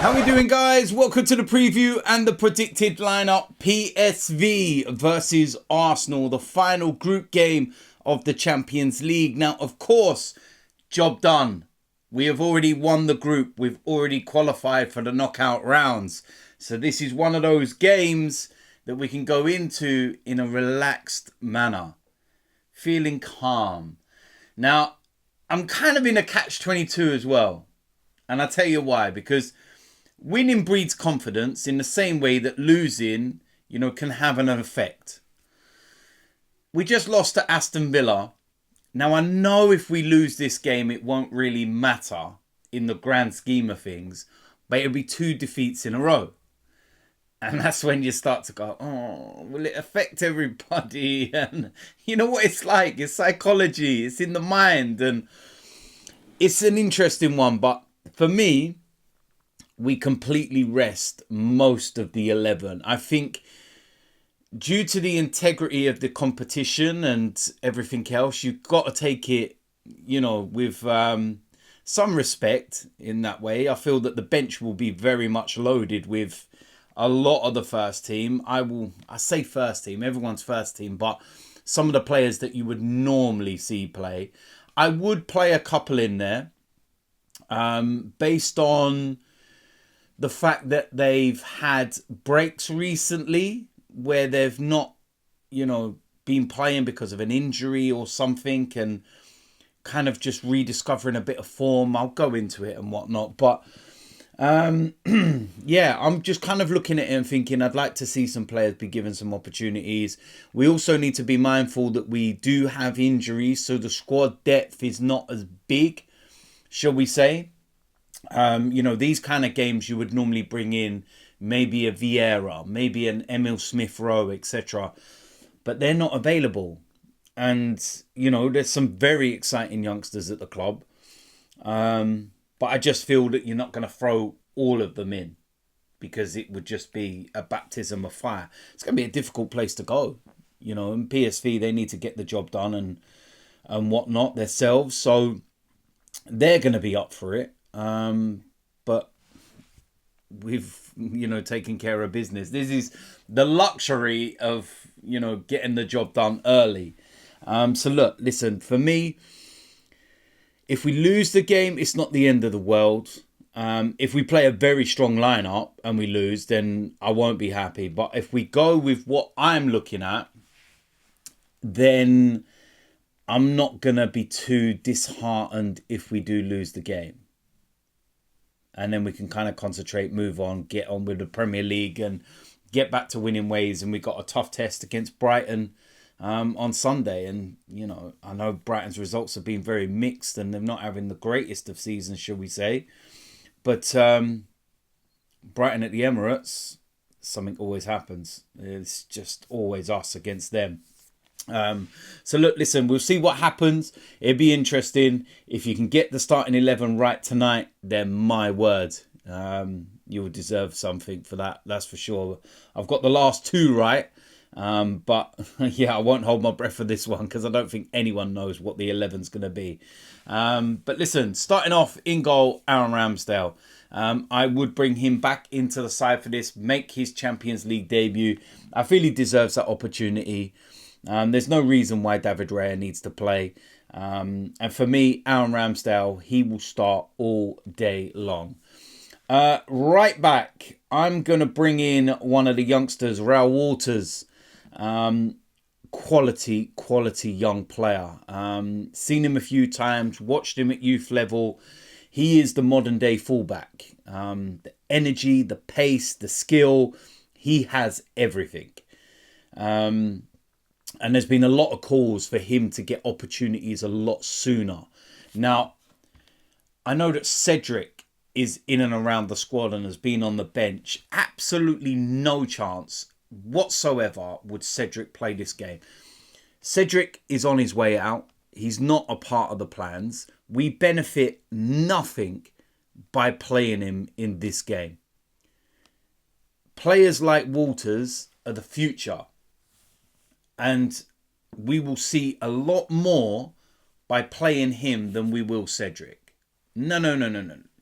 How we doing, guys? Welcome to the preview and the predicted lineup. PSV versus Arsenal, the final group game of the Champions League. Now, of course, job done. We have already won the group. We've already qualified for the knockout rounds. So this is one of those games that we can go into in a relaxed manner, feeling calm. Now, I'm kind of in a catch-22 as well. And I'll tell you why. Because winning breeds confidence in the same way that losing, can have an effect. We just lost to Aston Villa. Now, I know if we lose this game, it won't really matter in the grand scheme of things, but it'll be 2 defeats in a row. And that's when you start to go, oh, will it affect everybody? And you know what it's like? It's psychology. It's in the mind. And it's an interesting one. But for me, we completely rest most of the 11. I think due to the integrity of the competition and everything else, you've got to take it, with some respect in that way. I feel that the bench will be very much loaded with a lot of the first team. I say first team, everyone's first team, but some of the players that you would normally see play. I would play a couple in there based on the fact that they've had breaks recently where they've not, been playing because of an injury or something and kind of just rediscovering a bit of form. I'll go into it and whatnot. But, yeah, I'm just kind of looking at it and thinking I'd like to see some players be given some opportunities. We also need to be mindful that we do have injuries, so the squad depth is not as big, shall we say. These kind of games you would normally bring in maybe a Vieira, maybe an Emil Smith-Rowe, etc. But they're not available. And, there's some very exciting youngsters at the club. But I just feel that you're not going to throw all of them in because it would just be a baptism of fire. It's going to be a difficult place to go. In PSV, they need to get the job done and whatnot themselves. So they're going to be up for it. But we've, taken care of business. This is the luxury of, getting the job done early. So look, listen, for me, if we lose the game, it's not the end of the world. If we play a very strong lineup and we lose, then I won't be happy. But if we go with what I'm looking at, then I'm not going to be too disheartened if we do lose the game. And then we can kind of concentrate, move on, get on with the Premier League and get back to winning ways. And we got a tough test against Brighton on Sunday. And, I know Brighton's results have been very mixed and they're not having the greatest of seasons, shall we say. But Brighton at the Emirates, something always happens. It's just always us against them. So look, listen, we'll see what happens. It'd be interesting. If you can get the starting 11 right tonight, then my word, you will deserve something for that. That's for sure. I've got the last 2 right. But yeah, I won't hold my breath for this one because I don't think anyone knows what the 11's going to be. But listen, starting off in goal, Aaron Ramsdale. I would bring him back into the side for this, make his Champions League debut. I feel he deserves that opportunity. There's no reason why David Raya needs to play. And for me, Aaron Ramsdale, he will start all day long. Right back, I'm going to bring in one of the youngsters, Raul Walters. Quality young player. Seen him a few times, watched him at youth level. He is the modern day fullback. The energy, the pace, the skill. He has everything. And there's been a lot of calls for him to get opportunities a lot sooner. Now, I know that Cedric is in and around the squad and has been on the bench. Absolutely no chance whatsoever would Cedric play this game. Cedric is on his way out. He's not a part of the plans. We benefit nothing by playing him in this game. Players like Walters are the future. And we will see a lot more by playing him than we will Cedric. No.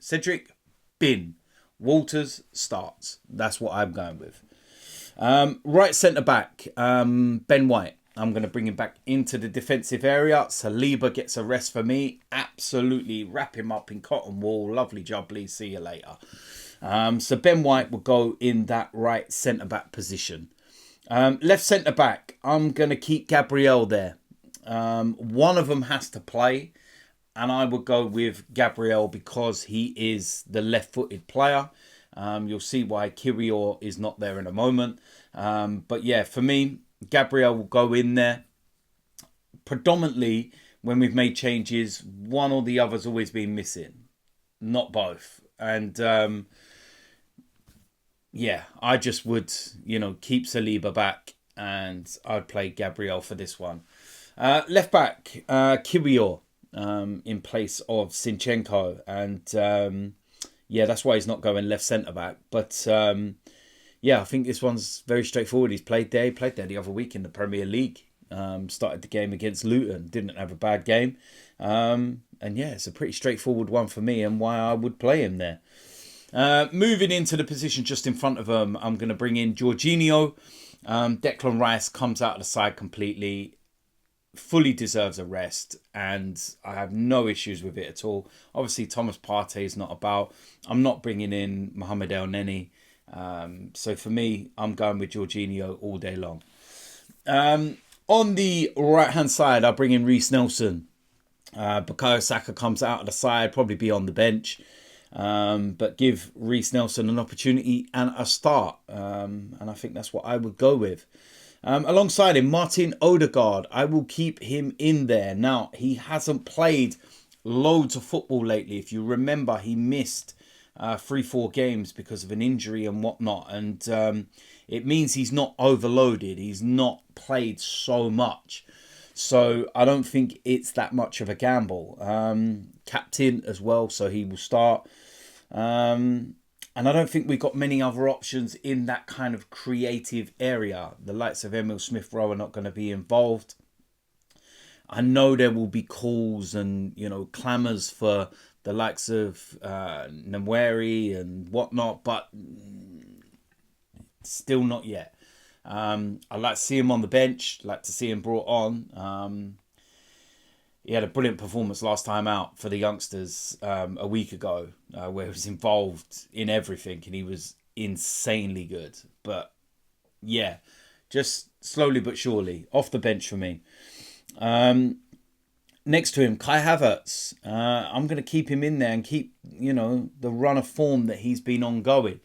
Cedric, bin. Walters starts. That's what I'm going with. Right centre back, Ben White. I'm going to bring him back into the defensive area. Saliba gets a rest for me. Absolutely wrap him up in cotton wool. Lovely job, Lee. See you later. So Ben White will go in that right centre back position. Left centre back, I'm going to keep Gabriel there. One of them has to play. And I would go with Gabriel because he is the left-footed player. You'll see why Kirior is not there in a moment. But yeah, for me, Gabriel will go in there. Predominantly, when we've made changes, one or the other's always been missing. Not both. And yeah, I just would, keep Saliba back. And I'd play Gabriel for this one. Left back, Kirior. In place of Zinchenko, and yeah, that's why he's not going left centre back. But yeah, I think this one's very straightforward. He played there the other week in the Premier League. Started the game against Luton, didn't have a bad game, and yeah, it's a pretty straightforward one for me, and why I would play him there. Moving into the position just in front of him, I'm going to bring in Jorginho. Declan Rice comes out of the side completely. Fully deserves a rest, and I have no issues with it at all. Obviously, Thomas Partey is not about. I'm not bringing in Mohamed El Neni. So for me, I'm going with Jorginho all day long. On the right-hand side, I'll bring in Reiss Nelson. Bukayo Saka comes out of the side, probably be on the bench. But give Reiss Nelson an opportunity and a start. And I think that's what I would go with. Alongside him, Martin Odegaard. I will keep him in there. Now, he hasn't played loads of football lately. If you remember, he missed 3-4 games because of an injury and whatnot. And it means he's not overloaded. He's not played so much. So I don't think it's that much of a gamble. Captain as well, so he will start. And I don't think we've got many other options in that kind of creative area. The likes of Emil Smith-Rowe are not going to be involved. I know there will be calls and, clamours for the likes of Nweri and whatnot, but still not yet. I'd like to see him on the bench, like to see him brought on. He had a brilliant performance last time out for the youngsters a week ago, where he was involved in everything and he was insanely good. But yeah, just slowly but surely off the bench for me. Next to him, Kai Havertz. I'm going to keep him in there and keep, the run of form that he's been ongoing.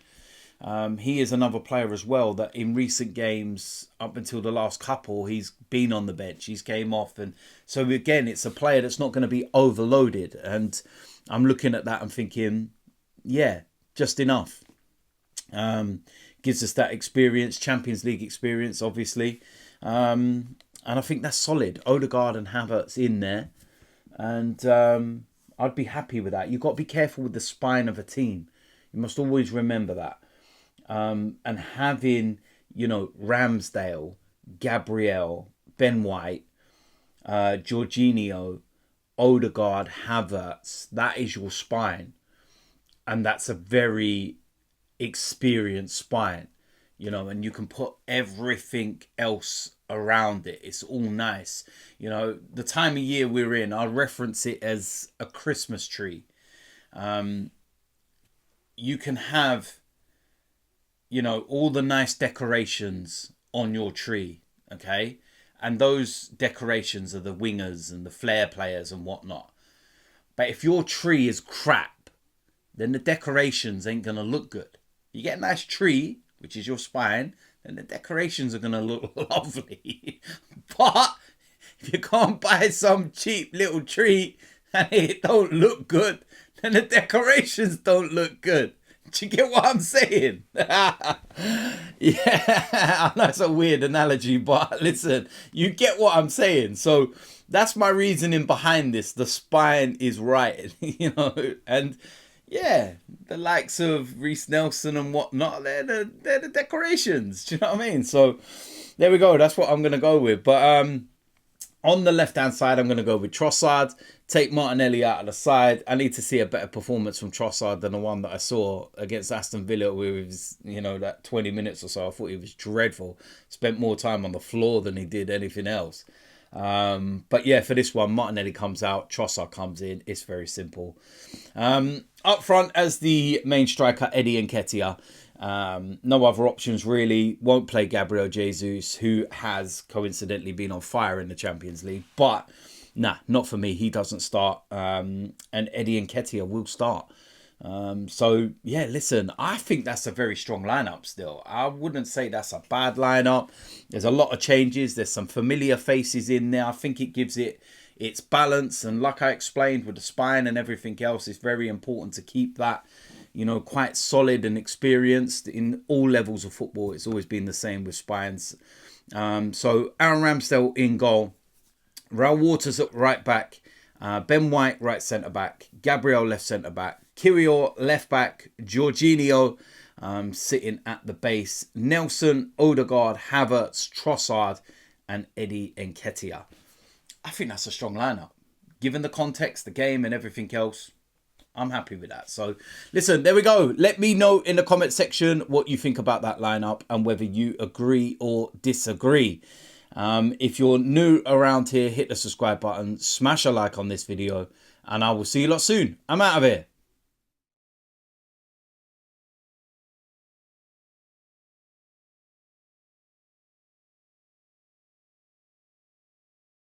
He is another player as well that in recent games, up until the last couple, he's been on the bench. He's came off. And so again, it's a player that's not going to be overloaded. And I'm looking at that and thinking, yeah, just enough. Gives us that experience, Champions League experience, obviously. And I think that's solid. Odegaard and Havertz in there. And I'd be happy with that. You've got to be careful with the spine of a team. You must always remember that. And having, Ramsdale, Gabriel, Ben White, Jorginho, Odegaard, Havertz, that is your spine. And that's a very experienced spine, and you can put everything else around it. It's all nice. The time of year we're in, I'll reference it as a Christmas tree. You can have, all the nice decorations on your tree, okay? And those decorations are the wingers and the flair players and whatnot. But if your tree is crap, then the decorations ain't going to look good. You get a nice tree, which is your spine, then the decorations are going to look lovely. But if you can't buy some cheap little tree and it don't look good, then the decorations don't look good. Do you get what I'm saying? Yeah, I know it's a weird analogy, but listen, you get what I'm saying. So that's my reasoning behind this. The spine is right, and yeah, the likes of Reiss Nelson and whatnot, they're the decorations. Do you know what I mean? So there we go. That's what I'm going to go with. But On the left-hand side, I'm going to go with Trossard. Take Martinelli out of the side. I need to see a better performance from Trossard than the one that I saw against Aston Villa, where he was, you know, that 20 minutes or so. I thought he was dreadful. Spent more time on the floor than he did anything else. But yeah, for this one, Martinelli comes out, Trossard comes in. It's very simple. Up front as the main striker, Eddie Nketiah. No other options really. Won't play Gabriel Jesus, who has coincidentally been on fire in the Champions League. But nah, not for me. He doesn't start. And Eddie Nketiah will start. So yeah, listen, I think that's a very strong lineup still. I wouldn't say that's a bad lineup. There's a lot of changes. There's some familiar faces in there. I think it gives it its balance. And like I explained with the spine and everything else, it's very important to keep that, you know, quite solid and experienced in all levels of football. It's always been the same with spines. So Aaron Ramsdale in goal. Raul Waters at right back. Ben White right centre back. Gabriel left centre back. Kirill left back. Jorginho sitting at the base. Nelson, Odegaard, Havertz, Trossard and Eddie Nketiah. I think that's a strong lineup. Given the context, the game and everything else, I'm happy with that. So, listen, there we go. Let me know in the comment section what you think about that lineup and whether you agree or disagree. If you're new around here, hit the subscribe button, smash a like on this video, and I will see you lot soon. I'm out of here.